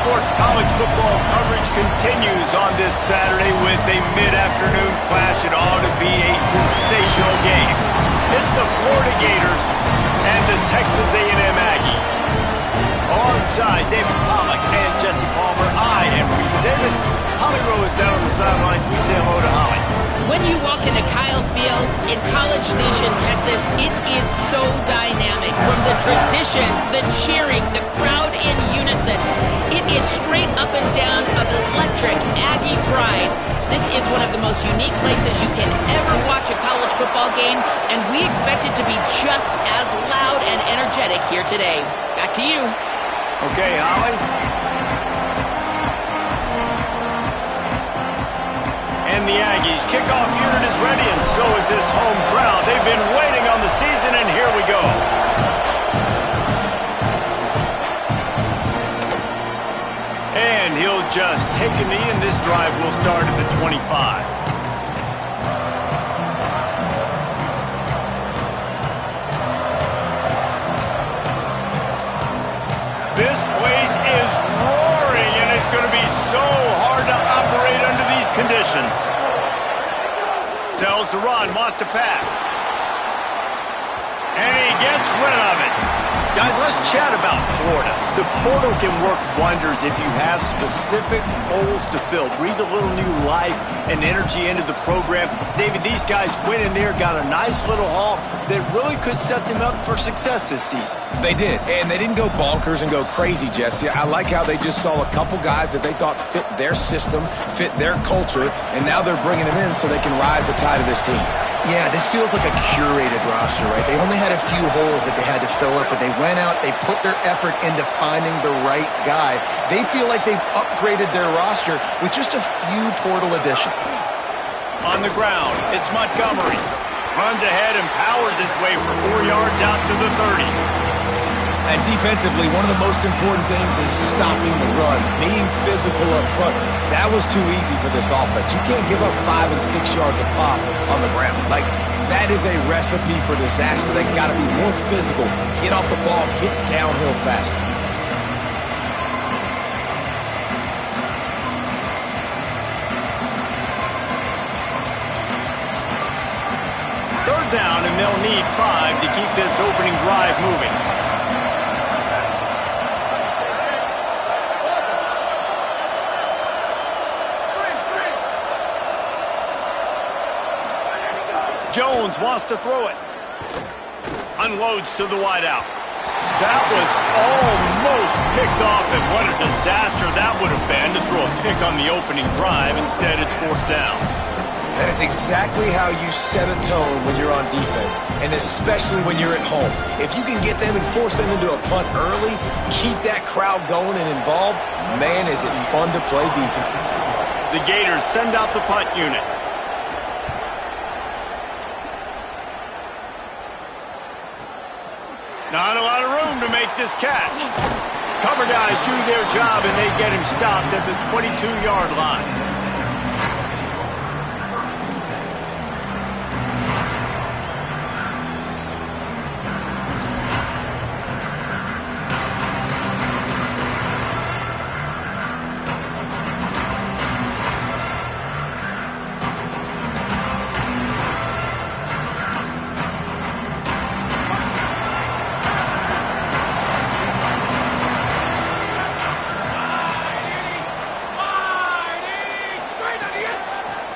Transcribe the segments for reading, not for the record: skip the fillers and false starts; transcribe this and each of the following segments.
Sports college football coverage continues on this Saturday with a mid-afternoon clash. It ought to be a sensational game. It's the Florida Gators and the Texas A&M Aggies. Alongside David Pollack and Jesse Palmer, I am Reese Davis. Holly Rowe is down on the sidelines. We say hello to Holly. When you walk into Kyle Field in College Station, Texas, it is so dynamic. From the traditions, the cheering, the crowd in unison, it is straight up and down of electric Aggie pride. This is one of the most unique places you can ever watch a college football game, and we expect it to be just as loud and energetic here today. Back to you. Okay, Holly. And the Aggies kickoff unit is ready, and so is this home crowd. They've been waiting on the season, and here we go. And he'll just take a knee, and this drive will start at the 25. This place is roaring, and it's going to be so hard to operate under these conditions. Tells to run, wants to pass. And he gets rid of it. Guys, let's chat about Florida. The portal can work wonders if you have specific holes to fill. Breathe a little new life and energy into the program. David, these guys went in there, got a nice little haul that really could set them up for success this season. They did, and they didn't go bonkers and go crazy, Jesse. I like how they just saw a couple guys that they thought fit their system, fit their culture, and now they're bringing them in so they can rise the tide of this team. Yeah, this feels like a curated roster, right? They only had a few holes that they had to fill up, but they went out, they put their effort into finding the right guy. They feel like they've upgraded their roster with just a few portal additions. On the ground, it's Montgomery. Runs ahead and powers his way for 4 yards out to the 30. And defensively, one of the most important things is stopping the run, being physical up front. That was too easy for this offense. You can't give up 5 and 6 yards a pop on the ground. Like, that is a recipe for disaster. They got to be more physical, get off the ball, get downhill faster. Third down, and they'll need 5 to keep this opening drive moving. Jones wants to throw it. Unloads to the wideout. That was almost picked off, and what a disaster that would have been to throw a pick on the opening drive. Instead, it's fourth down. That is exactly how you set a tone when you're on defense, and especially when you're at home. If you can get them and force them into a punt early, keep that crowd going and involved, man, is it fun to play defense. The Gators send out the punt unit. Not a lot of room to make this catch. Cover guys do their job, and they get him stopped at the 22-yard line.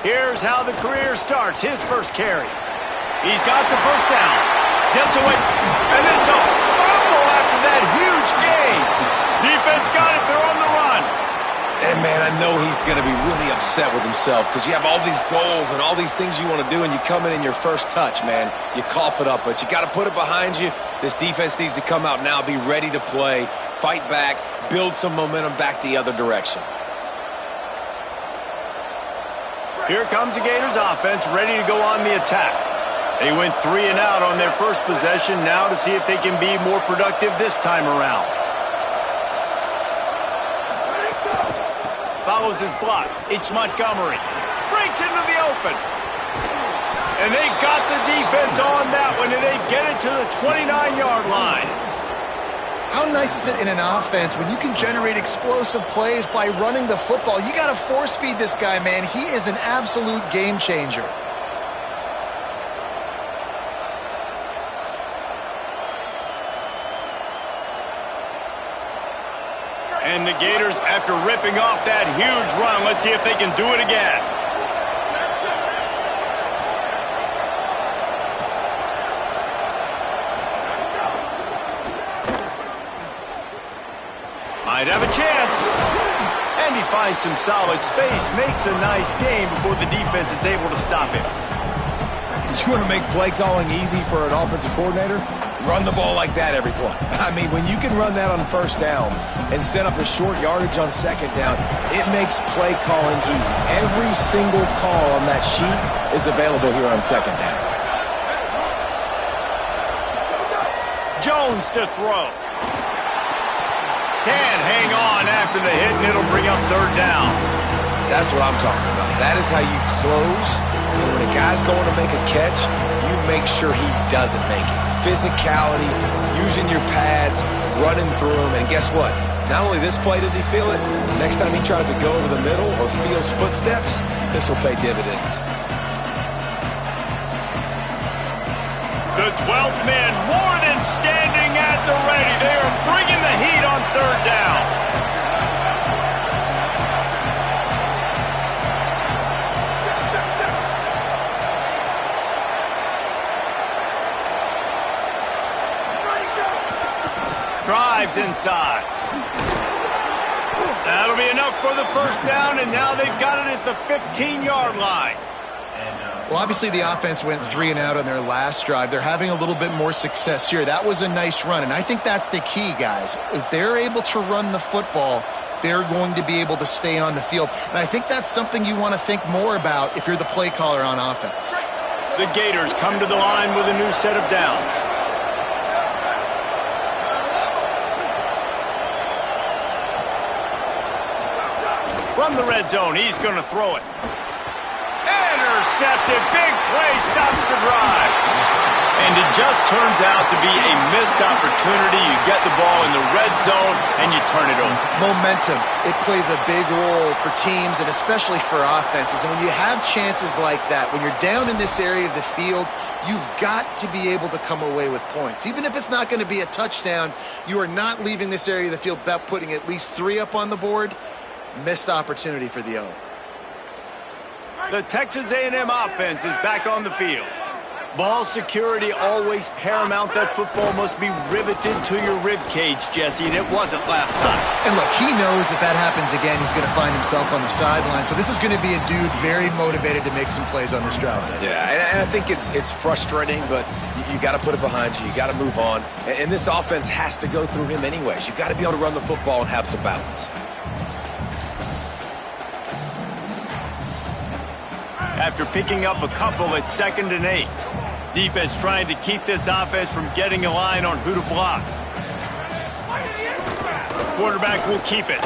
Here's how the career starts. His first carry. He's got the first down. Gets away. And it's a fumble after that huge gain. Defense got it. They're on the run. And, man, I know he's going to be really upset with himself because you have all these goals and all these things you want to do, and you come in your first touch, man. You cough it up, but you got to put it behind you. This defense needs to come out now, be ready to play, fight back, build some momentum back the other direction. Here comes the Gators offense, ready to go on the attack. They went 3 and out on their first possession, now to see if they can be more productive this time around. Follows his blocks. It's Montgomery. Breaks into the open. And they got the defense on that one, and they get it to the 29-yard line. How nice is it in an offense when you can generate explosive plays by running the football? You got to force feed this guy, man. He is an absolute game changer. And the Gators, after ripping off that huge run, let's see if they can do it again. Might have a chance. And he finds some solid space, makes a nice game before the defense is able to stop him. You want to make play calling easy for an offensive coordinator? Run the ball like that every play. I mean, when you can run that on first down and set up a short yardage on second down, it makes play calling easy. Every single call on that sheet is available here on second down. Jones to throw. Can't hang on after the hit, and it'll bring up third down. That's what I'm talking about. That is how you close. And when a guy's going to make a catch, you make sure he doesn't make it. Physicality, using your pads, running through them. And guess what? Not only this play does he feel it, next time he tries to go over the middle or feels footsteps, this will pay dividends. The 12th man more than standing at the ready. They are bringing the heat on third down. Drives inside. That'll be enough for the first down, and now they've got it at the 15-yard line. Well, obviously the offense went 3 and out on their last drive. They're having a little bit more success here. That was a nice run, and I think that's the key, guys. If they're able to run the football, they're going to be able to stay on the field. And I think that's something you want to think more about if you're the play caller on offense. The Gators come to the line with a new set of downs. From the red zone, he's going to throw it. Intercepted. Big play stops the drive. And it just turns out to be a missed opportunity. You get the ball in the red zone, and you turn it over. Momentum. It plays a big role for teams and especially for offenses. And when you have chances like that, when you're down in this area of the field, you've got to be able to come away with points. Even if it's not going to be a touchdown, you are not leaving this area of the field without putting at least 3 up on the board. Missed opportunity for the O. The Texas A&M offense is back on the field. Ball security always paramount. That football must be riveted to your rib cage, Jesse, and it wasn't last time. And look, he knows that happens again, he's going to find himself on the sideline. So this is going to be a dude very motivated to make some plays on this drive. Yeah, and I think it's frustrating, but you got to put it behind you. You got to move on. And this offense has to go through him anyways. You got to be able to run the football and have some balance. After picking up a couple at 2nd and 8. Defense trying to keep this offense from getting a line on who to block. Quarterback will keep it.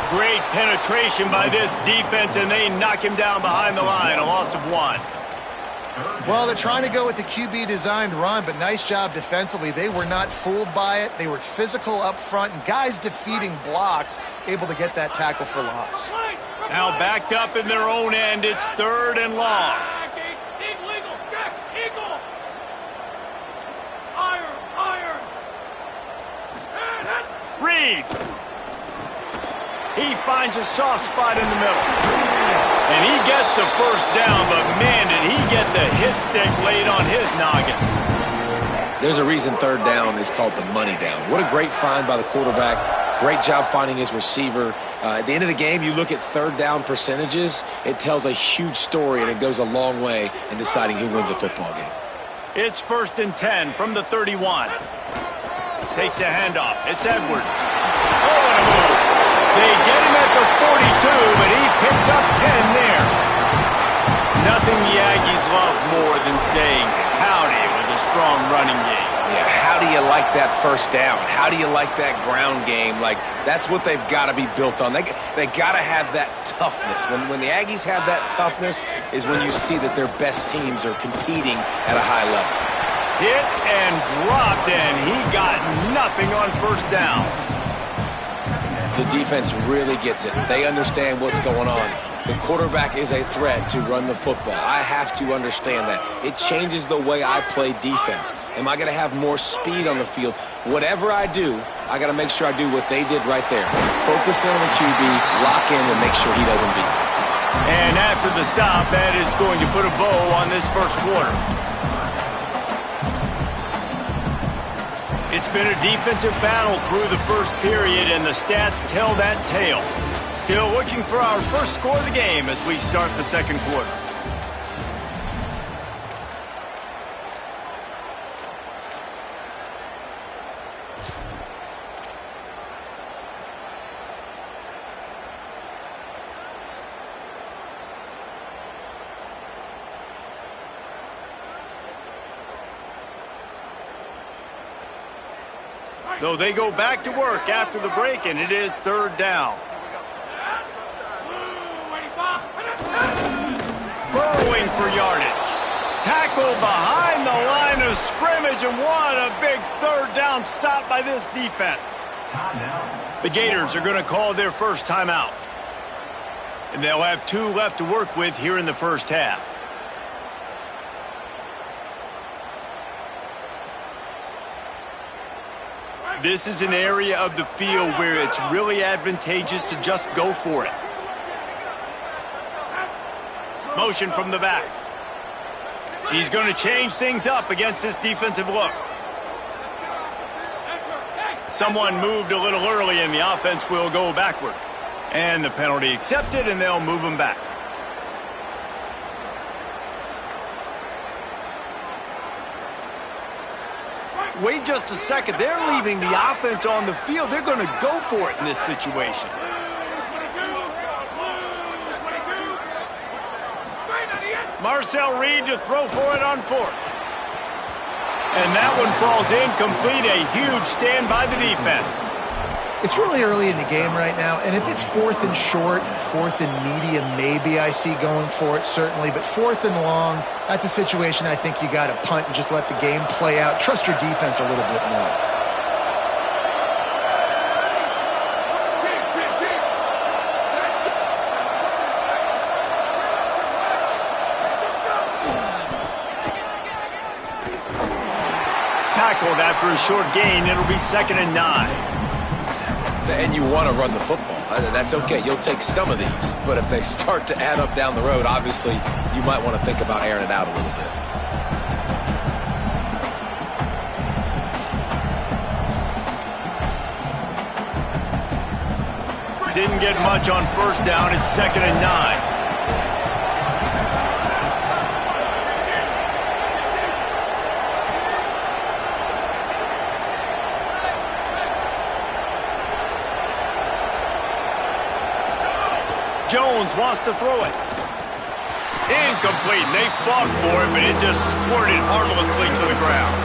Great penetration by this defense, and they knock him down behind the line. A loss of 1. Well, they're trying to go with the QB-designed run, but nice job defensively. They were not fooled by it. They were physical up front, and guys defeating blocks, able to get that tackle for loss. Now backed up in their own end. It's 3rd and long. Reed. He finds a soft spot in the middle. And he gets the first down, but man, did he get the hit stick laid on his noggin. There's a reason 3rd down is called the money down. What a great find by the quarterback. Great job finding his receiver. At the end of the game, you look at 3rd down percentages. It tells a huge story, and it goes a long way in deciding who wins a football game. It's 1st and 10 from the 31. Takes a handoff. It's Edwards. Oh, what a move. They get him at the 42, but he picked up 10 there. Nothing the Aggies love more than saying howdy with a strong running game. Yeah, how do you like that first down? How do you like that ground game? Like, that's what they've got to be built on. They got to have that toughness. When the Aggies have that toughness is when you see that their best teams are competing at a high level. Hit and dropped, and he got nothing on first down. The defense really gets it. They understand what's going on. The quarterback is a threat to run the football. I have to understand that. It changes the way I play defense. Am I going to have more speed on the field? Whatever I do, I got to make sure I do what they did right there. Focus in on the QB, lock in, and make sure he doesn't beat me. And after the stop, that is going to put a bow on this first quarter. It's been a defensive battle through the first period, and the stats tell that tale. Still looking for our first score of the game as we start the second quarter. So they go back to work after the break, and it is third down. Burrowing for yardage. Tackle behind the line of scrimmage, and what a big third down stop by this defense. The Gators are going to call their first timeout. And they'll have 2 left to work with here in the first half. This is an area of the field where it's really advantageous to just go for it. Motion from the back. He's going to change things up against this defensive look. Someone moved a little early and the offense will go backward. And the penalty accepted, and they'll move him back. Wait just a second. They're leaving the offense on the field. They're going to go for it in this situation. Marcel Reed to throw for it on fourth. And that one falls incomplete. A huge stand by the defense. It's really early in the game right now, and if it's fourth and short, fourth and medium, maybe I see going for it, certainly. But fourth and long, that's a situation I think you got to punt and just let the game play out. Trust your defense a little bit more. Tackled after a short gain. It'll be 2nd and 9. And you want to run the football. That's okay. You'll take some of these. But if they start to add up down the road, obviously, you might want to think about airing it out a little bit. Didn't get much on first down. It's 2nd and 9. Jones wants to throw it. Incomplete. They fought for it, but it just squirted harmlessly to the ground.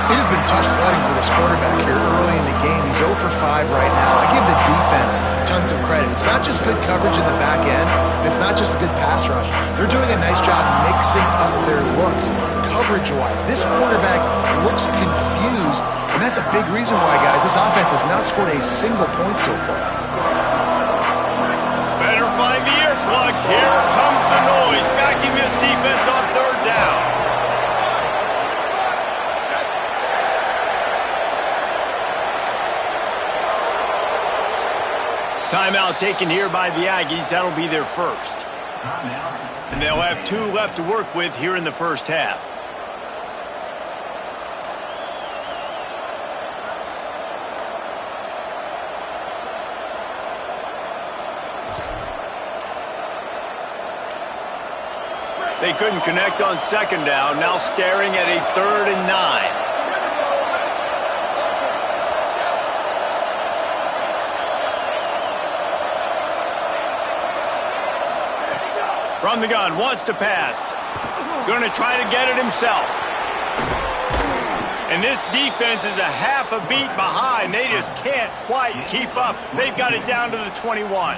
It has been tough sledding for this quarterback here early in the game. He's 0 for 5 right now. I give the defense tons of credit. It's not just good coverage in the back end. It's not just a good pass rush. They're doing a nice job mixing up their looks coverage-wise. This quarterback looks confused, and that's a big reason why, guys, this offense has not scored a single point so far. Find the earplugs. Here comes the noise, backing this defense on third down. Timeout taken here by the Aggies. That'll be their first. And they'll have 2 left to work with here in the first half. They couldn't connect on 2nd down. Now staring at a 3rd and 9. From the gun, wants to pass. Going to try to get it himself. And this defense is a half a beat behind. They just can't quite keep up. They've got it down to the 21.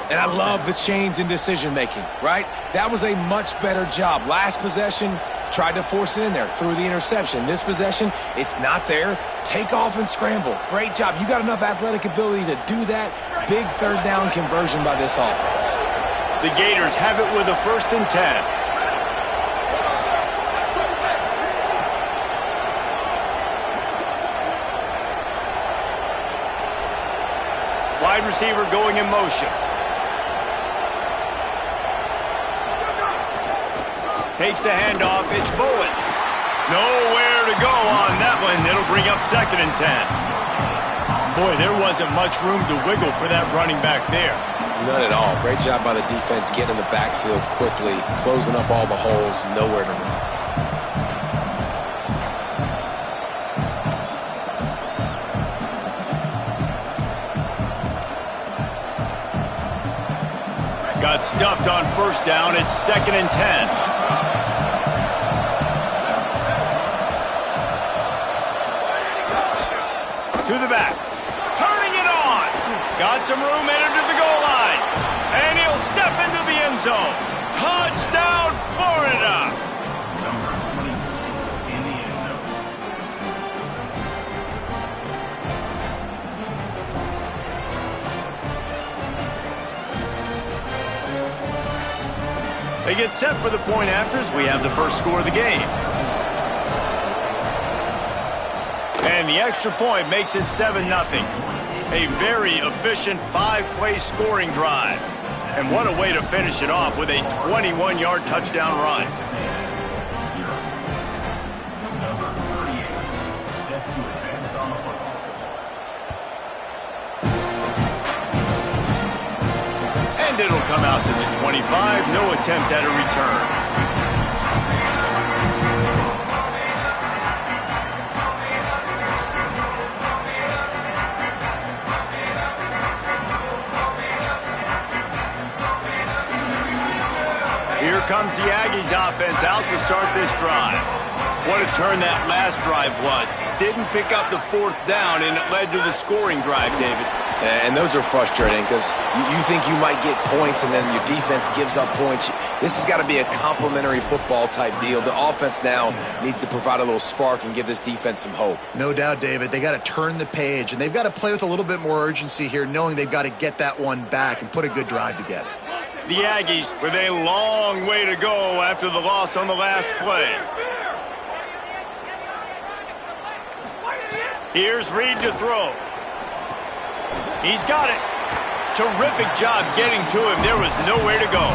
And I love the change in decision-making, right? That was a much better job. Last possession, Tried to force it in there, threw the interception. This possession, it's not there. Take off and scramble. Great job. You got enough athletic ability to do that. Big third down conversion by this offense. The Gators have it with a 1st and 10. Wide receiver going in motion. Takes the handoff. It's Bowens. Nowhere to go on that one. It'll bring up 2nd and 10. Boy, there wasn't much room to wiggle for that running back there. None at all. Great job by the defense getting in the backfield quickly, closing up all the holes, nowhere to run. Got stuffed on 1st down. It's 2nd and 10. To the back. Turning it on. Got some room, entered to the goal line. And he'll step into the end zone. Touchdown, Florida. In the end zone. They get set for the point afters. We have the first score of the game. And the extra point makes it 7-0. A very efficient 5-play scoring drive. And what a way to finish it off with a 21-yard touchdown run. Number 38, set to advance on the football. And it'll come out to the 25. No attempt at a return. Here comes the Aggies offense out to start this drive. What a turn that last drive was. Didn't pick up the 4th down, and it led to the scoring drive, David. And those are frustrating because you think you might get points and then your defense gives up points. This has got to be a complementary football type deal. The offense now needs to provide a little spark and give this defense some hope. No doubt, David. They got to turn the page, and they've got to play with a little bit more urgency here, knowing they've got to get that one back and put a good drive together. The Aggies with a long way to go after the loss on the last play. Here's Reed to throw. He's got it. Terrific job getting to him. There was nowhere to go.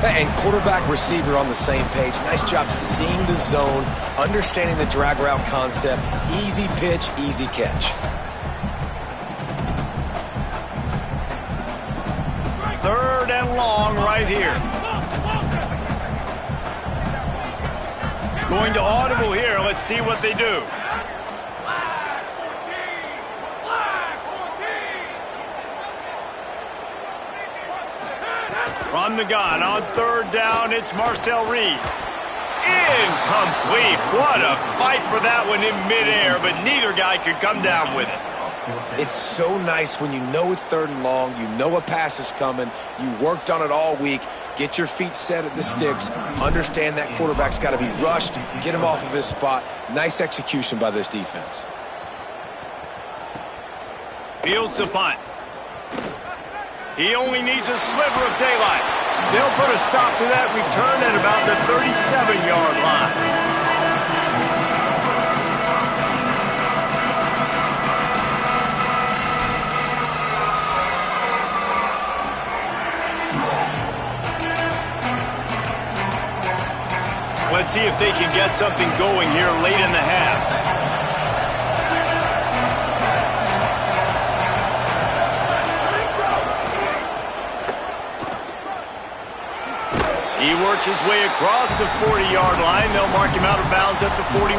And quarterback receiver on the same page. Nice job seeing the zone, understanding the drag route concept. Easy pitch, easy catch. 3rd and long right here. Going to audible here. Let's see what they do. From the gun on 3rd down, it's Marcel Reed. Incomplete. What a fight for that one in midair, but neither guy could come down with it. It's so nice when you know it's 3rd and long, you know a pass is coming, you worked on it all week, get your feet set at the sticks, understand that quarterback's got to be rushed, get him off of his spot. Nice execution by this defense. Fields the punt. He only needs a sliver of daylight. They'll put a stop to that return at about the 37-yard line. Let's see if they can get something going here late in the half. He works his way across the 40-yard line. They'll mark him out of bounds at the 41.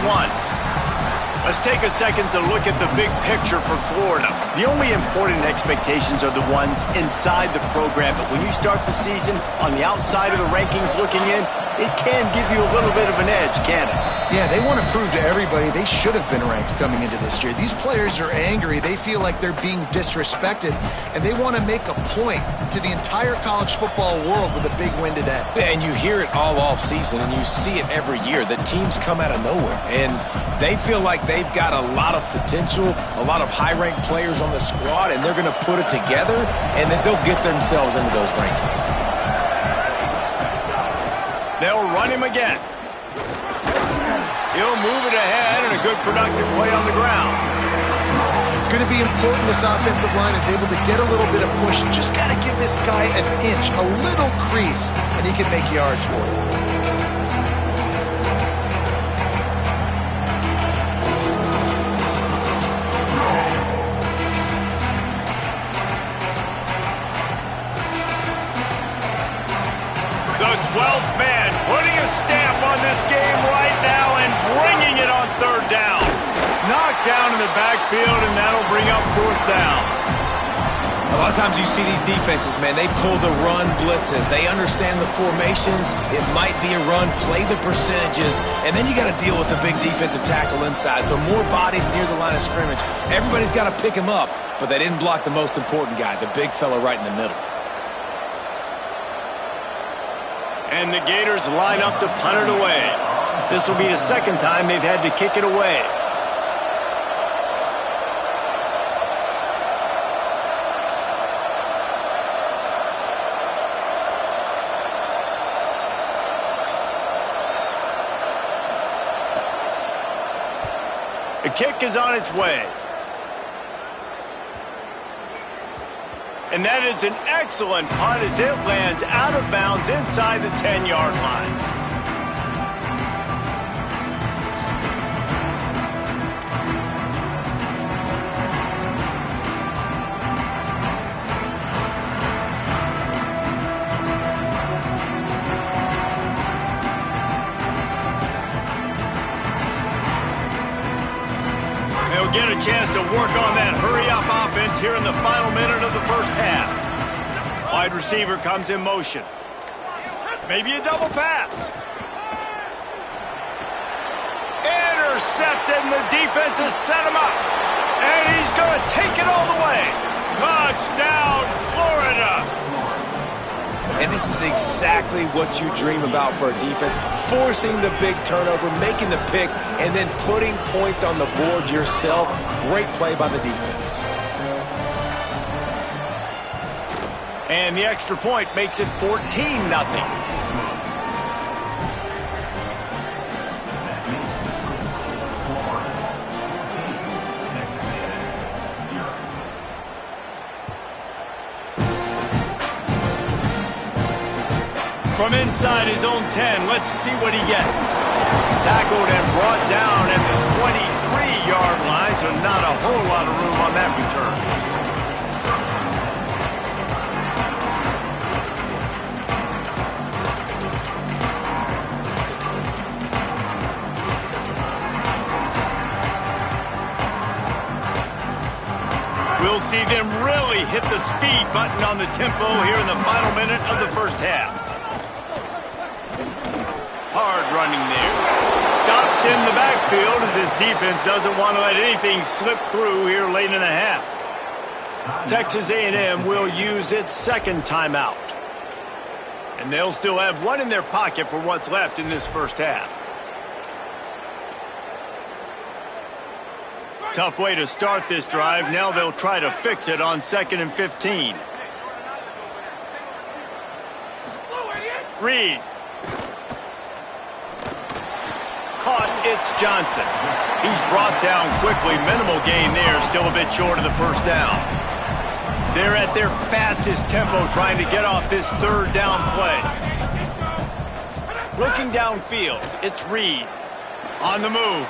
Let's take a second to look at the big picture for Florida. The only important expectations are the ones inside the program. But when you start the season on the outside of the rankings looking in, it can give you a little bit of an edge, can't it? Yeah, they want to prove to everybody they should have been ranked coming into this year. These players are angry. They feel like they're being disrespected, and they want to make a point to the entire college football world with a big win today. And you hear it all off season, and you see it every year. The teams come out of nowhere, and they feel like they've got a lot of potential, a lot of high-ranked players on the squad, and they're going to put it together, and then they'll get themselves into those rankings. They'll run him again. He'll move it ahead, and a good productive play on the ground. It's going to be important this offensive line is able to get a little bit of push. Just got to give this guy an inch, a little crease, and he can make yards for it. The 12th man putting a stamp on this game right now and bringing it on third down. Knocked down in the backfield, and that'll bring up fourth down. A lot of times you see these defenses, man, they pull the run blitzes. They understand the formations. It might be a run, play the percentages, and then you got to deal with the big defensive tackle inside. So more bodies near the line of scrimmage. Everybody's got to pick him up, but they didn't block the most important guy, the big fella right in the middle. And the Gators line up to punt it away. This will be the second time they've had to kick it away. The kick is on its way. And that is an excellent punt as it lands out of bounds inside the 10-yard line. They'll get a chance to work on that hurry-up offense here in the final minute of the first half. Wide receiver comes in motion. Maybe a double pass. Intercepted, and the defense has set him up. And he's going to take it all the way. Touchdown, Florida. And this is exactly what you dream about for a defense. Forcing the big turnover, making the pick, and then putting points on the board yourself. Great play by the defense. And the extra point makes it 14-0. From inside his own 10, let's see what he gets. Tackled and brought down at the 23-yard line, so not a whole lot of room on that return. We'll see them really hit the speed button on the tempo here in the final minute of the first half. Hard running there. Stopped in the backfield as his defense doesn't want to let anything slip through here late in the half. Texas A&M will use its second timeout. And they'll still have one in their pocket for what's left in this first half. Tough way to start this drive. Now they'll try to fix it on 2nd and 15. Reed. Caught, it's Johnson. He's brought down quickly. Minimal gain there, still a bit short of the first down. They're at their fastest tempo trying to get off this third down play. Looking downfield, it's Reed. On the move.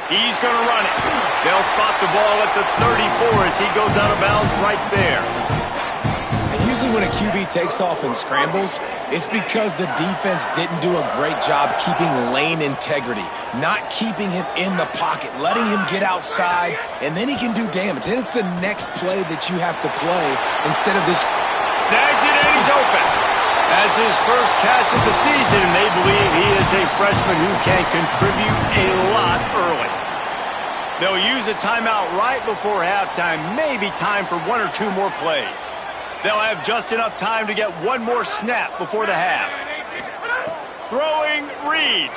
He's going to run it. They'll spot the ball at the 34 as he goes out of bounds right there. And usually when a QB takes off and scrambles, it's because the defense didn't do a great job keeping lane integrity, not keeping him in the pocket, letting him get outside, and then he can do damage. And it's the next play that you have to play instead of this. Snags it, and he's open. That's his first catch of the season, and they believe he is a freshman who can contribute a lot early. They'll use a timeout right before halftime, maybe time for 1 or 2 more plays. They'll have just enough time to get one more snap before the half. Throwing Reed.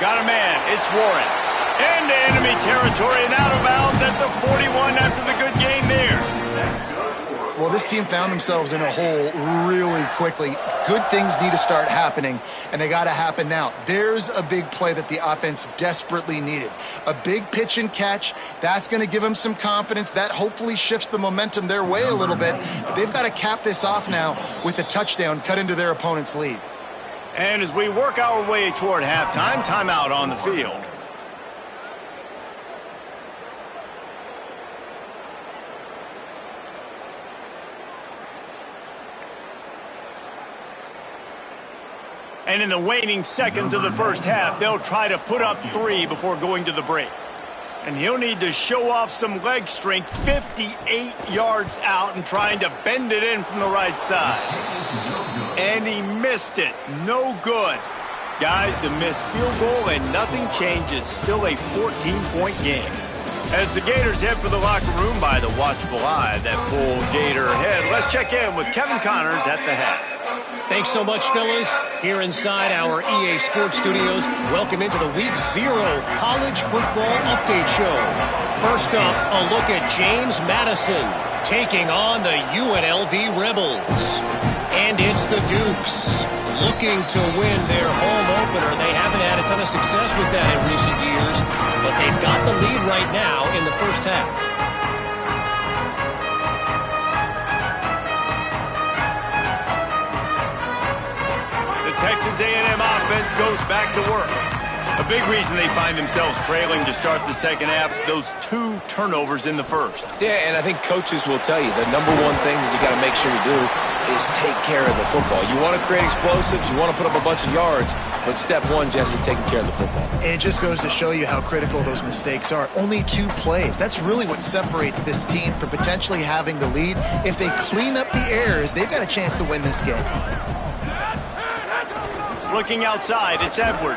Got a man, it's Warren. Into enemy territory and out of bounds at the 41 after the good game there. Well, this team found themselves in a hole really quickly. Good things need to start happening, and they got to happen now. There's a big play that the offense desperately needed. A big pitch and catch. That's going to give them some confidence. That hopefully shifts the momentum their way a little bit. But they've got to cap this off now with a touchdown cut into their opponent's lead. And as we work our way toward halftime, timeout on the field. And in the waning seconds of the first half, they'll try to put up 3 before going to the break. And he'll need to show off some leg strength 58 yards out and trying to bend it in from the right side. And he missed it. No good. Guys, a missed field goal and nothing changes. Still a 14-point game. As the Gators head for the locker room by the watchful eye that pull Gator ahead, let's check in with Kevin Connors at the half. Thanks so much, fellas. Here inside our EA Sports Studios, welcome into the Week 0 College Football Update Show. First up, a look at James Madison taking on the UNLV Rebels. And it's the Dukes looking to win their home opener. They haven't had a ton of success with that in recent years, but they've got the lead right now in the first half. Texas A&M offense goes back to work. A big reason they find themselves trailing to start the second half, those 2 turnovers in the first. Yeah, and I think coaches will tell you the number one thing that you got to make sure you do is take care of the football. You want to create explosives, you want to put up a bunch of yards, but step 1, Jesse, taking care of the football. It just goes to show you how critical those mistakes are. Only 2 plays. That's really what separates this team from potentially having the lead. If they clean up the errors, they've got a chance to win this game. Looking outside, it's Edwards.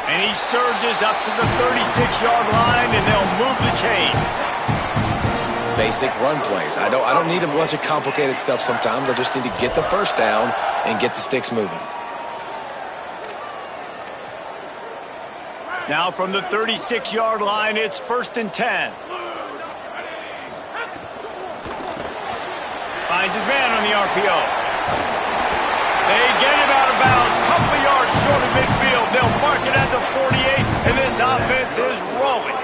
And he surges up to the 36-yard line, and they'll move the chains. Basic run plays. I don't need a bunch of complicated stuff sometimes. I just need to get the first down and get the sticks moving. Now from the 36-yard line, it's 1st and 10. Finds his man on the RPO. They get him out of bounds, couple of yards short of midfield. They'll mark it at the 48, and this offense is rolling.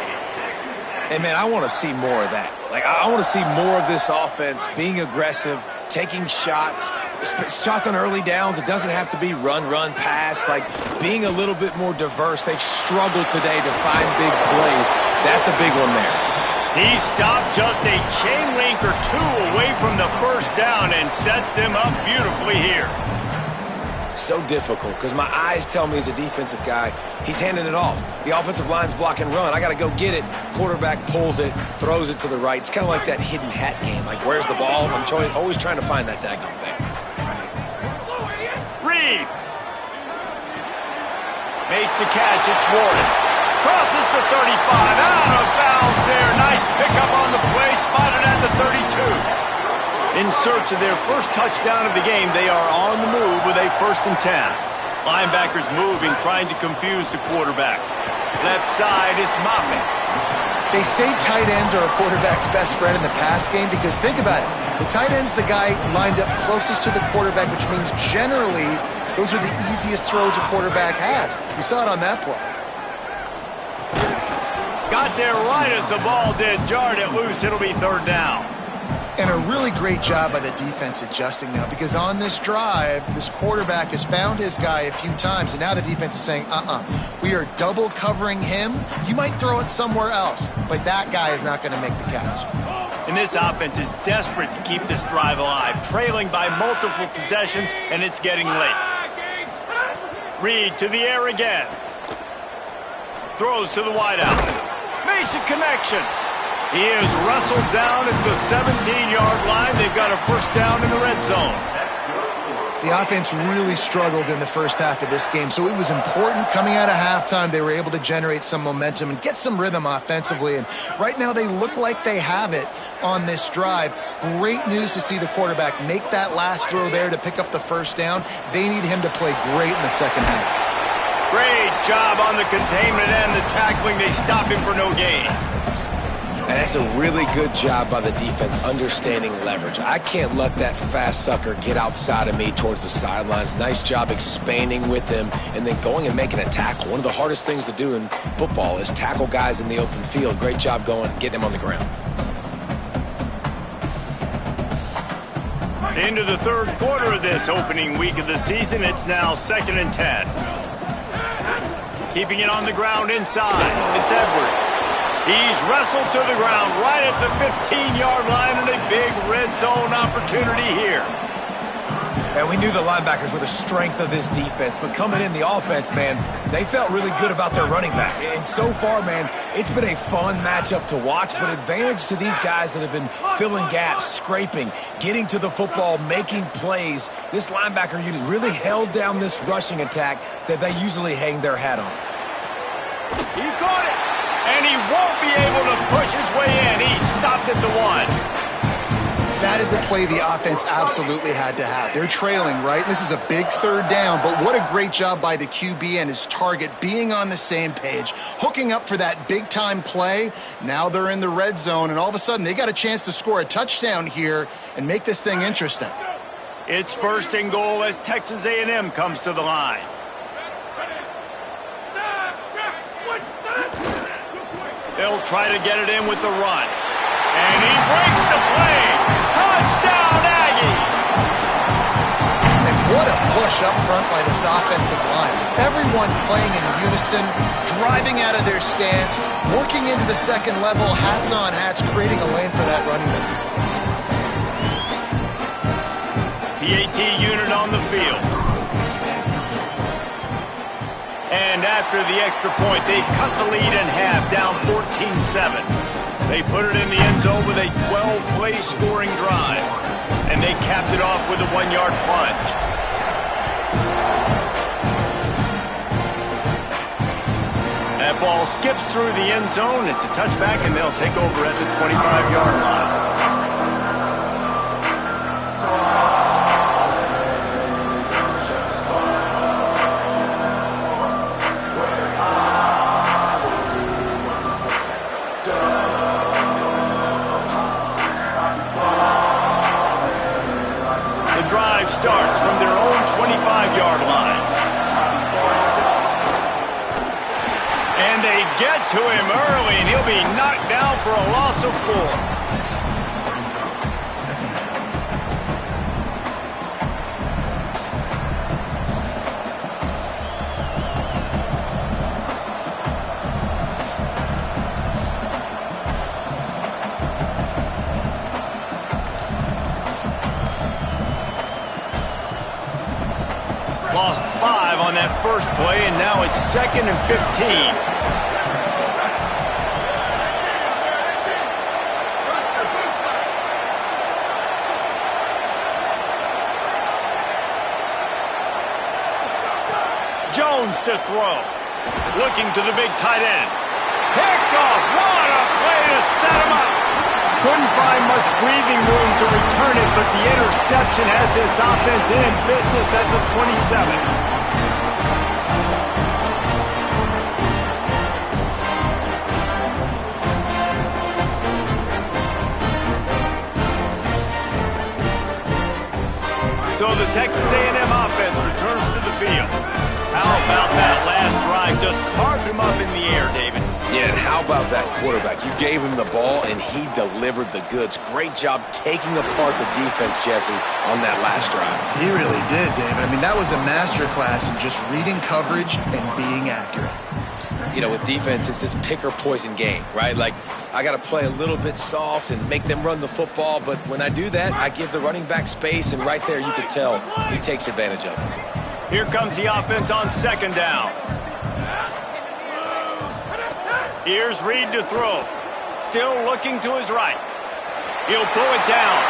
And, man, I want to see more of that. Like, I want to see more of this offense being aggressive, taking shots on early downs. It doesn't have to be run, pass. Like, being a little bit more diverse. They've struggled today to find big plays. That's a big one there. He stopped just a chain link or 2 away from the first down and sets them up beautifully here. So difficult because my eyes tell me as a defensive guy, he's handing it off. The offensive line's block and run. I got to go get it. Quarterback pulls it, throws it to the right. It's kind of like that hidden hat game. Like, where's the ball? I'm always trying to find that daggone thing. Reed makes the catch. It's Warren. Crosses the 35. Out of bounds there. Nice pickup on the play. Spotted at the 32. In search of their first touchdown of the game, they are on the move with a 1st and 10. Linebackers moving, trying to confuse the quarterback. Left side is Moffitt. They say tight ends are a quarterback's best friend in the pass game because think about it. The tight end's the guy lined up closest to the quarterback, which means generally those are the easiest throws a quarterback has. You saw it on that play. Got there right as the ball did. Jarred it loose. It'll be 3rd down. And a really great job by the defense adjusting now because on this drive, this quarterback has found his guy a few times, and now the defense is saying, we are double covering him. You might throw it somewhere else, but that guy is not going to make the catch. And this offense is desperate to keep this drive alive, trailing by multiple possessions, and it's getting late. Reed to the air again. Throws to the wideout. Makes a connection. He is wrestled down at the 17-yard line. They've got a 1st down in the red zone. The offense really struggled in the first half of this game, so it was important coming out of halftime. They were able to generate some momentum and get some rhythm offensively, and right now they look like they have it on this drive. Great news to see the quarterback make that last throw there to pick up the first down. They need him to play great in the second half. Great job on the containment and the tackling. They stop him for no gain. And that's a really good job by the defense understanding leverage. I can't let that fast sucker get outside of me towards the sidelines. Nice job expanding with him and then going and making a tackle. One of the hardest things to do in football is tackle guys in the open field. Great job going and getting him on the ground. Into the third quarter of this opening week of the season, it's now 2nd and 10. Keeping it on the ground inside, it's Edwards. He's wrestled to the ground right at the 15-yard line, and a big red zone opportunity here. And we knew the linebackers were the strength of this defense, but coming in the offense, man, they felt really good about their running back. And so far, man, it's been a fun matchup to watch, but advantage to these guys that have been filling gaps, scraping, getting to the football, making plays. This linebacker unit really held down this rushing attack that they usually hang their hat on. He caught it, and he won't be able to push his way in. He stopped at the 1. That is a play the offense absolutely had to have. They're trailing, right? This is a big third down, but what a great job by the QB and his target being on the same page, hooking up for that big-time play. Now they're in the red zone, and all of a sudden they got a chance to score a touchdown here and make this thing interesting. It's 1st and goal as Texas A&M comes to the line. They'll try to get it in with the run. And he breaks the play. Touchdown, Aggies! And what a push up front by this offensive line. Everyone playing in unison, driving out of their stance, working into the second level, hats on hats, creating a lane for that running back. PAT unit on the field. And after the extra point, they cut the lead in half, down 14-7. They put it in the end zone with a 12-play scoring drive. And they capped it off with a 1-yard plunge. That ball skips through the end zone. It's a touchback, and they'll take over at the 25-yard line. Starts from their own 25-yard line. And they get to him early, and he'll be knocked down for a loss of 4. Lost 5 on that first play, and now it's 2nd and 15. Jones to throw. Looking to the big tight end. Picked off. What a play to set him up. Couldn't find much breathing room to return it, but the interception has this offense in business at the 27. So the Texas A&M offense returns to the field. How about that last drive? Just carved him up in the air, David. Yeah, and how about that quarterback? You gave him the ball, and he delivered the goods. Great job taking apart the defense, Jesse, on that last drive. He really did, David. I mean, that was a masterclass in just reading coverage and being accurate. You know, with defense, it's this pick-or-poison game, right? Like, I got to play a little bit soft and make them run the football, but when I do that, I give the running back space, and right there you can tell he takes advantage of it. Here comes the offense on 2nd down. Here's Reed to throw. Still looking to his right. He'll pull it down.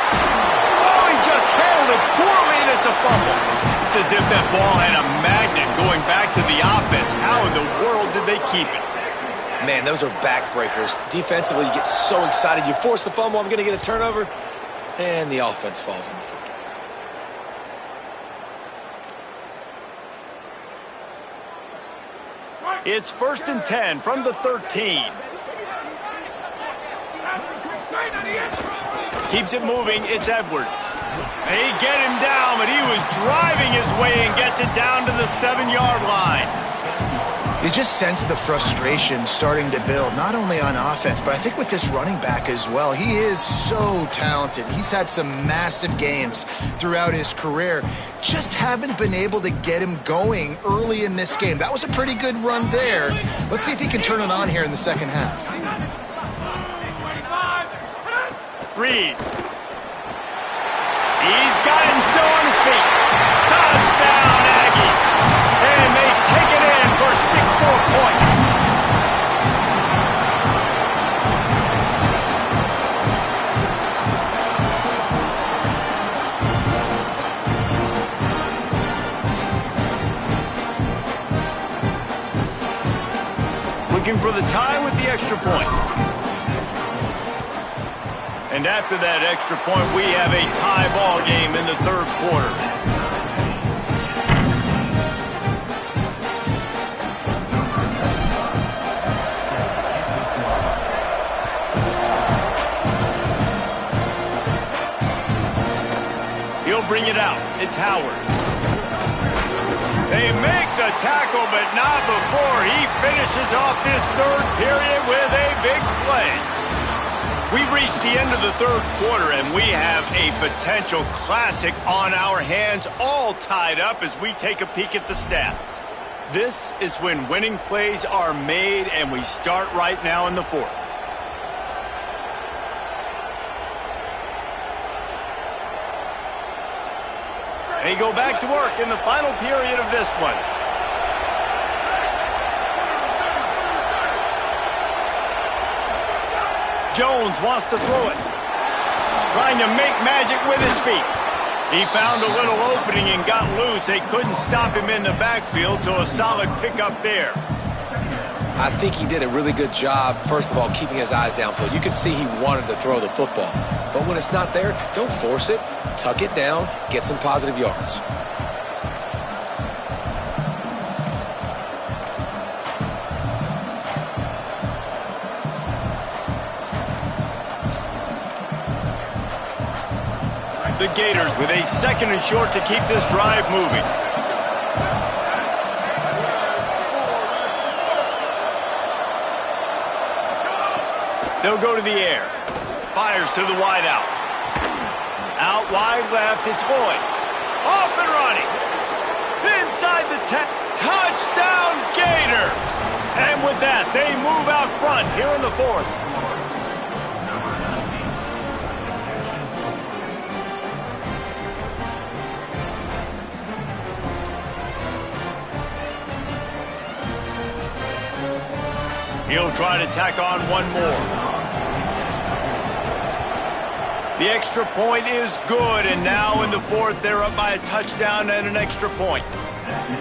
Oh, he just handled it poorly, and it's a fumble. It's as if that ball had a magnet going back to the offense. How in the world did they keep it? Man, those are backbreakers. Defensively, you get so excited. You force the fumble, I'm going to get a turnover, and the offense falls on the football. It's 1st and 10 from the 13. Keeps it moving. It's Edwards. They get him down, but he was driving his way and gets it down to the 7-yard line. You just sense the frustration starting to build, not only on offense, but I think with this running back as well. He is so talented. He's had some massive games throughout his career. Just haven't been able to get him going early in this game. That was a pretty good run there. Let's see if he can turn it on here in the second half. Reed. He's got him still on his feet. Touchdown, Aggie. And they take it in for 6 more points. Looking for the tie with the extra point. And after that extra point, we have a tie ball game in the 3rd quarter. He'll bring it out. It's Howard. They make the tackle, but not before he finishes off this 3rd period with a big play. We've reached the end of the 3rd quarter, and we have a potential classic on our hands, all tied up as we take a peek at the stats. This is when winning plays are made, and we start right now in the 4th. They go back to work in the final period of this one. Jones wants to throw it. Trying to make magic with his feet. He found a little opening and got loose. They couldn't stop him in the backfield, so a solid pickup there. I think he did a really good job, first of all, keeping his eyes downfield. You could see he wanted to throw the football. But when it's not there, don't force it. Tuck it down. Get some positive yards. The Gators with a 2nd and short to keep this drive moving. They'll go to the air. Fires to the wide out. Out wide left, it's Boyd. Off and running. Inside the 10. Touchdown, Gators! And with that, they move out front here in the 4th. He'll try to tack on one more. The extra point is good, and now in the 4th, they're up by a touchdown and an extra point.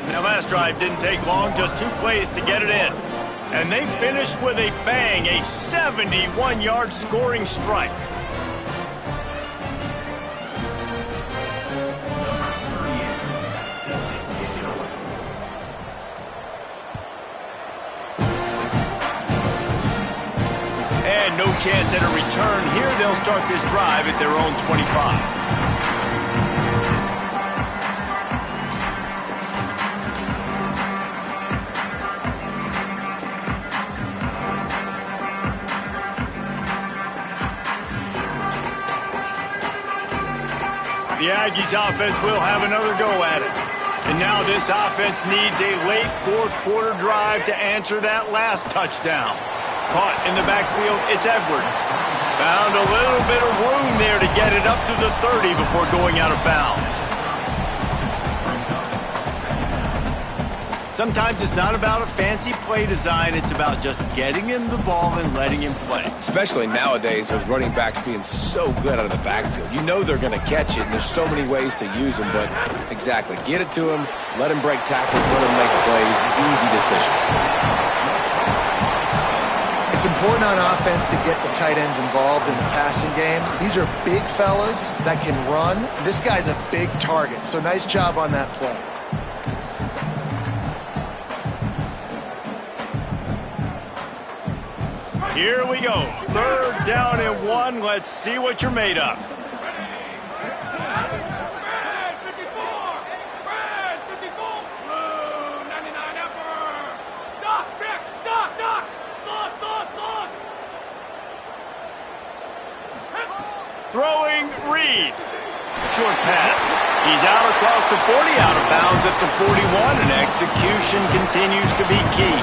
Now, last drive didn't take long, just 2 plays to get it in. And they finished with a bang, a 71-yard scoring strike. And no chance at a return here. They'll start this drive at their own 25. The Aggies offense will have another go at it. And now this offense needs a late 4th quarter drive to answer that last touchdown. Caught in the backfield, it's Edwards. Found a little bit of room there to get it up to the 30 before going out of bounds. Sometimes it's not about a fancy play design. It's about just getting him the ball and letting him play. Especially nowadays with running backs being so good out of the backfield. You know they're going to catch it, and there's so many ways to use them. But exactly, get it to him, let him break tackles, let him make plays. Easy decision. It's important on offense to get the tight ends involved in the passing game. These are big fellas that can run. This guy's a big target, so nice job on that play. Here we go. 3rd down and 1. Let's see what you're made of. Throwing Reed. Short pass. He's out across the 40, out of bounds at the 41, and execution continues to be key.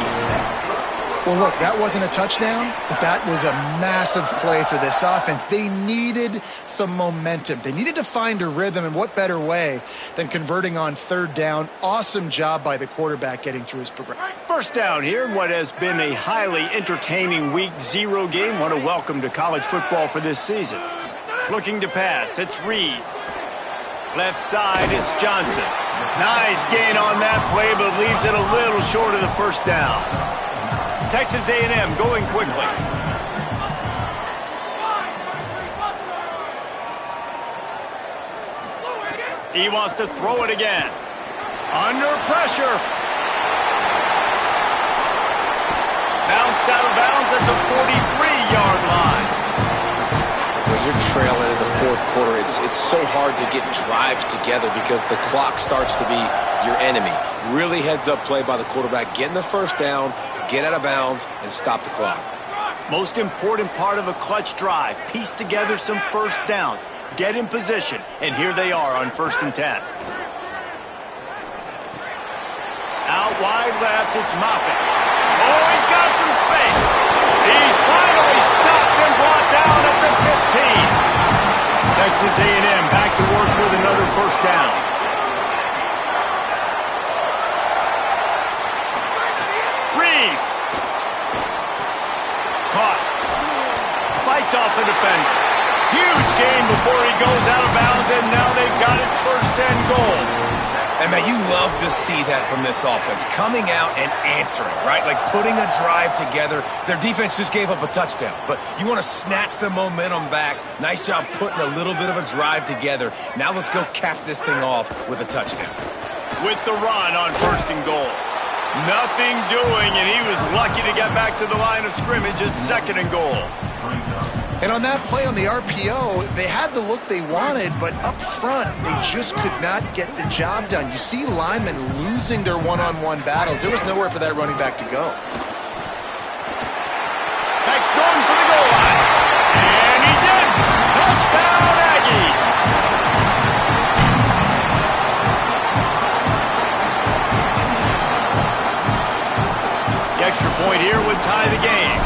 Well, look, that wasn't a touchdown, but that was a massive play for this offense. They needed some momentum. They needed to find a rhythm, and what better way than converting on 3rd down. Awesome job by the quarterback getting through his progression. 1st down here in what has been a highly entertaining Week 0 game. What a welcome to college football for this season. Looking to pass, it's Reed. Left side, it's Johnson. Nice gain on that play, but leaves it a little short of the 1st down. Texas A&M going quickly. He wants to throw it again. Under pressure. Bounced out of bounds at the 43-yard line. When you're trailing in the 4th quarter, it's so hard to get drives together because the clock starts to be your enemy. Really heads-up play by the quarterback. Getting the 1st down, get out of bounds, and stop the clock. Most important part of a clutch drive. Piece together some 1st downs. Get in position. And here they are on 1st and 10. Out wide left, it's Moffitt. Oh, he's got some space. He's finally stopped and brought down at the 15. Texas A&M back to work with another 1st down. Reed. Caught. Fights off the defender. Huge gain before he goes out of bounds, and now they've got it 1st and goal. And, man, you love to see that from this offense. Coming out and answering, right? Like putting a drive together. Their defense just gave up a touchdown. But you want to snatch the momentum back. Nice job putting a little bit of a drive together. Now let's go cap this thing off with a touchdown. With the run on 1st and goal. Nothing doing, and he was lucky to get back to the line of scrimmage at 2nd and goal. And on that play on the RPO, they had the look they wanted, but up front, they just could not get the job done. You see linemen losing their one-on-one battles. There was nowhere for that running back to go. Max going for the goal line. And he's in. Touchdown, Aggies. The extra point here would tie the game.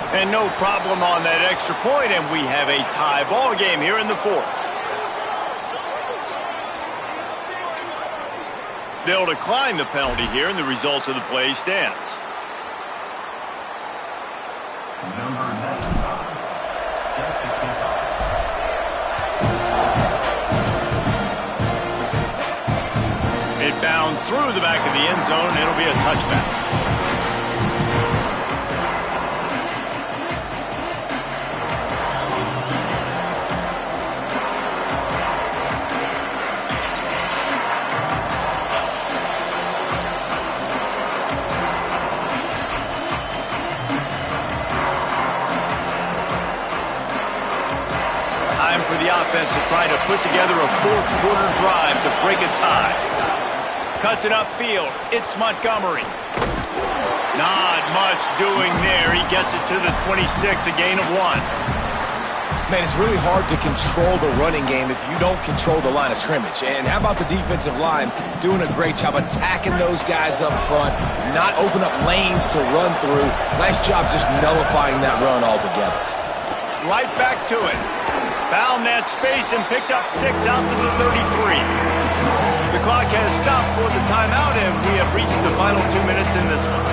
And no problem on that extra point, and we have a tie ball game here in the 4th. They'll decline the penalty here, and the result of the play stands. Number 95 sets a kickoff. It bounds through the back of the end zone, and it'll be a touchback. Offense to try to put together a 4th quarter drive to break a tie. Cuts it upfield. It's Montgomery. Not much doing there. He gets it to the 26, a gain of 1. Man, it's really hard to control the running game if you don't control the line of scrimmage. And how about the defensive line doing a great job attacking those guys up front, not open up lanes to run through. Nice job just nullifying that run altogether. Right back to it. Found that space and picked up 6 out to the 33. The clock has stopped for the timeout, and we have reached the final 2 minutes in this one.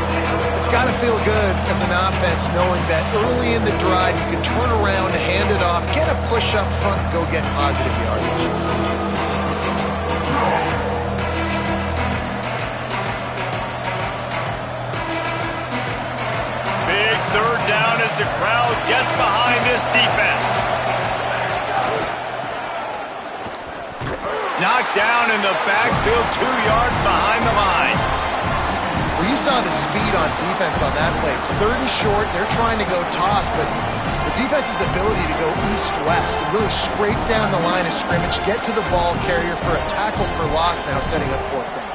It's got to feel good as an offense knowing that early in the drive you can turn around, hand it off, get a push up front, and go get positive yardage. Big third down as the crowd gets behind this defense. Knocked down in the backfield, 2 yards behind the line. Well, you saw the speed on defense on that play. It's 3rd and short. They're trying to go toss, but the defense's ability to go east-west and really scrape down the line of scrimmage, get to the ball carrier for a tackle for loss now, setting up 4th down.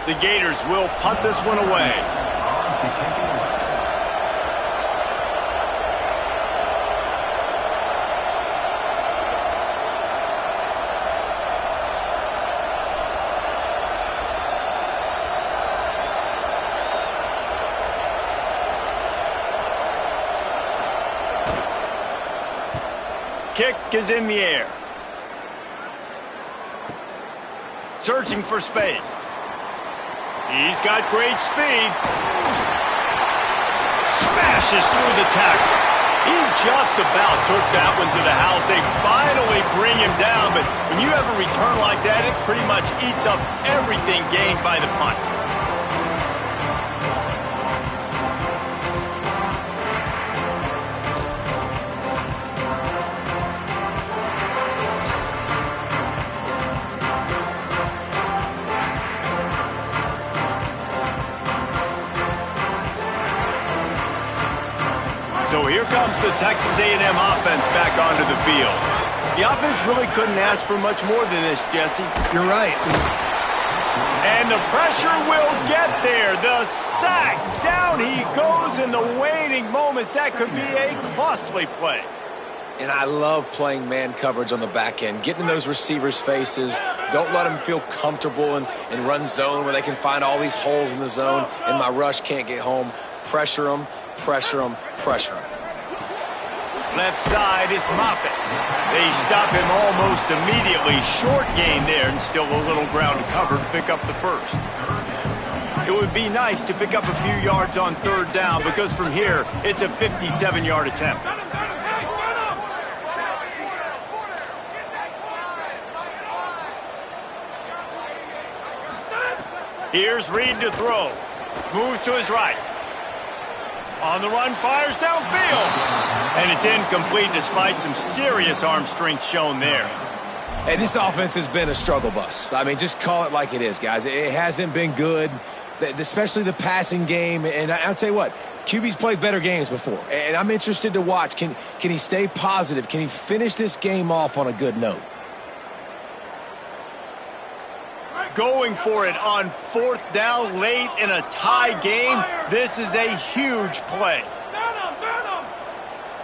The Gators will punt this one away. Kick is in the air. Searching for space. He's got great speed. Smashes through the tackle. He just about took that one to the house. They finally bring him down, but when you have a return like that, it pretty much eats up everything gained by the punt. So here comes the Texas A&M offense back onto the field. The offense really couldn't ask for much more than this, Jesse. You're right. And the pressure will get there. The sack. Down he goes in the waning moments. That could be a costly play. And I love playing man coverage on the back end, getting in those receivers' faces. Don't let them feel comfortable and run zone where they can find all these holes in the zone and my rush can't get home. Pressure them, pressure them, pressure them. Left side is Moffitt. They stop him almost immediately. Short gain there and still a little ground to cover to pick up the first. It would be nice to pick up a few yards on 3rd down because from here it's a 57-yard attempt. Here's Reed to throw. Moves to his right. On the run, fires downfield. And it's incomplete despite some serious arm strength shown there. Hey, this offense has been a struggle bus. I mean, just call it like it is, guys. It hasn't been good, especially the passing game. And I'll tell you what, QB's played better games before. And I'm interested to watch. Can he stay positive? Can he finish this game off on a good note? Going for it on 4th down late in a tie game. This is a huge play.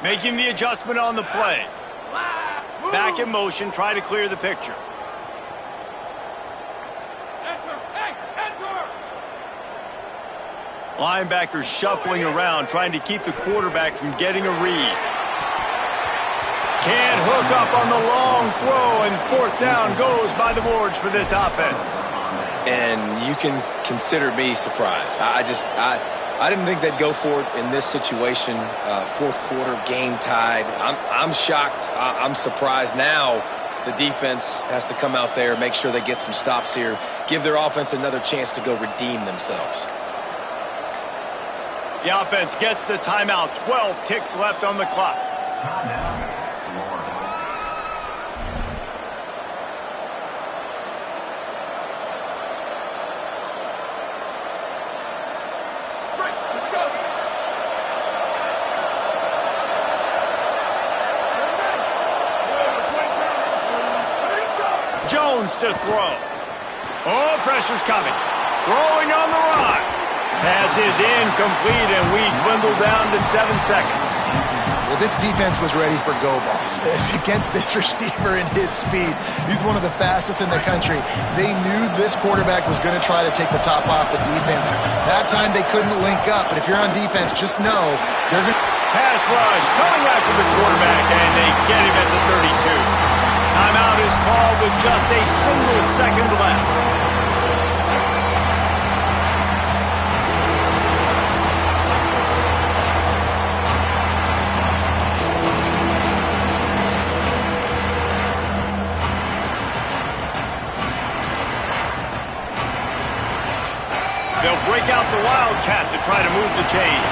Making the adjustment on the play. Back in motion, try to clear the picture. Linebackers shuffling around, trying to keep the quarterback from getting a read. Can't hook up on the long throw, and 4th down goes by the boards for this offense. And you can consider me surprised. I didn't think they'd go for it in this situation. 4th quarter, game tied. I'm shocked. I'm surprised. Now the defense has to come out there, make sure they get some stops here, give their offense another chance to go redeem themselves. The offense gets the timeout. 12 ticks left on the clock. Jones to throw. Oh, pressure's coming. Throwing on the run. Pass is incomplete, and we dwindle down to 7 seconds. Well, this defense was ready for go balls against this receiver and his speed. He's one of the fastest in the country. They knew this quarterback was going to try to take the top off the defense. That time they couldn't link up, but if you're on defense, just know they're going to... Pass rush coming after the quarterback, and they get him at the 32. Timeout is called with just a single second left. They'll break out the Wildcat to try to move the chains.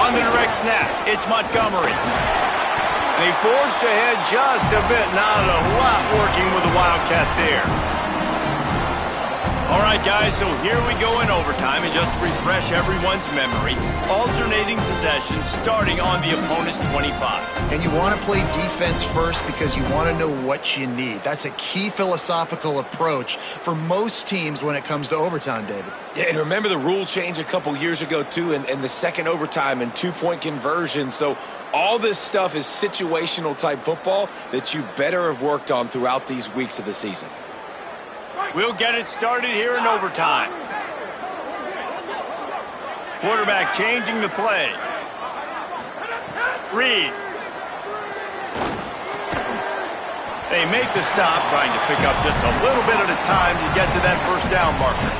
On the direct snap, it's Montgomery. They forced ahead just a bit. Not a lot working with the Wildcat there. All right, guys, so here we go in overtime. And just to refresh everyone's memory, alternating possession starting on the opponent's 25. And you want to play defense first because you want to know what you need. That's a key philosophical approach for most teams when it comes to overtime, David. Yeah, and remember the rule change a couple years ago, too, and the second overtime and two-point conversion. So all this stuff is situational-type football that you better have worked on throughout these weeks of the season. We'll get it started here in overtime. Quarterback changing the play. Reed. They make the stop, trying to pick up just a little bit at a time to get to that first down marker.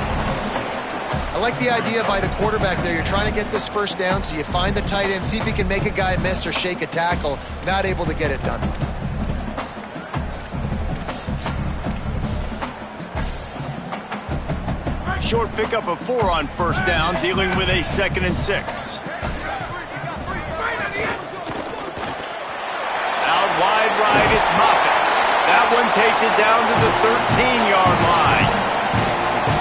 I like the idea by the quarterback there. You're trying to get this first down, so you find the tight end, see if he can make a guy miss or shake a tackle. Not able to get it done. Short pickup of 4 on first down, dealing with a 2nd and 6. Out wide right, it's Moffitt. That one takes it down to the 13-yard line.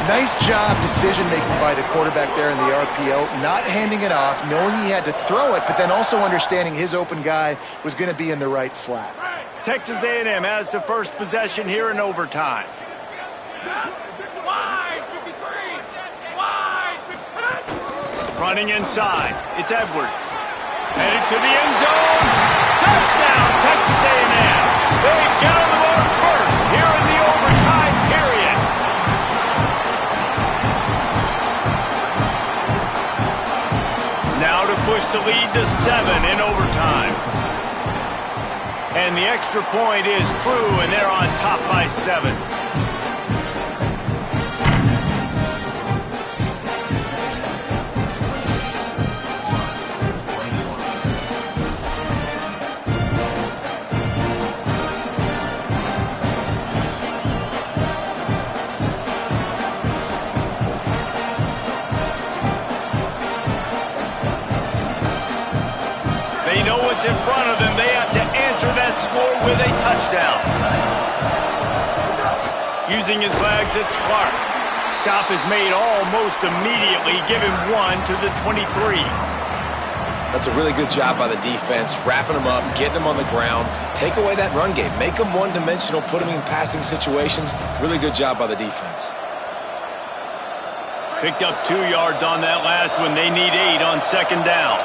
Nice job decision-making by the quarterback there in the RPO, not handing it off, knowing he had to throw it, but then also understanding his open guy was going to be in the right flat. Texas A&M has the first possession here in overtime. Running inside, it's Edwards. Headed to the end zone. Touchdown, Texas A&M. They get on the board first here in the overtime period. Now to push the lead to 7 in overtime. And the extra point is true, and they're on top by 7. They know what's in front of them. They have to answer that score with a touchdown. Using his legs, it's Clark. Stop is made almost immediately. Give him 1 to the 23. That's a really good job by the defense, wrapping them up, getting them on the ground. Take away that run game. Make them one-dimensional, put them in passing situations. Really good job by the defense. Picked up 2 yards on that last one. They need 8 on second down.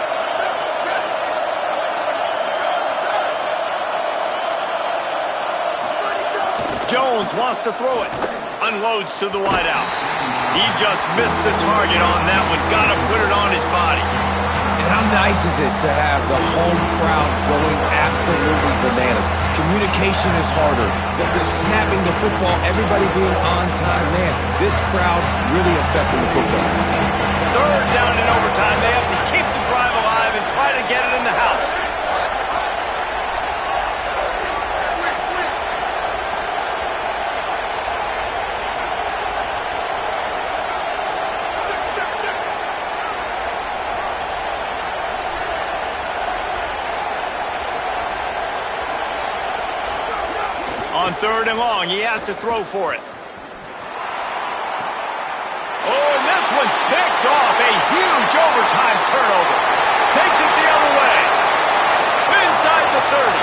Jones wants to throw it. Unloads to the wideout. He just missed the target on that one. Got to put it on his body. And how nice is it to have the home crowd going absolutely bananas? Communication is harder. The snapping the football, everybody being on time. Man, this crowd really affecting the football. Third down in overtime. They have to keep the drive alive and try to get it in the house. On third and long, he has to throw for it. Oh, and this one's picked off. A huge overtime turnover. Takes it the other way. Inside the 30.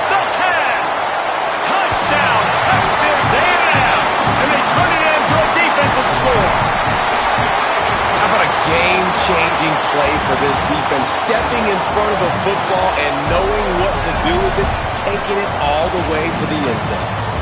The 10. Touchdown, Texas A&M. And they turn it into a defensive score. How about a game-changing play for this defense? Stepping in front of the football and knowing what to do with it, taking it all the way to the end zone.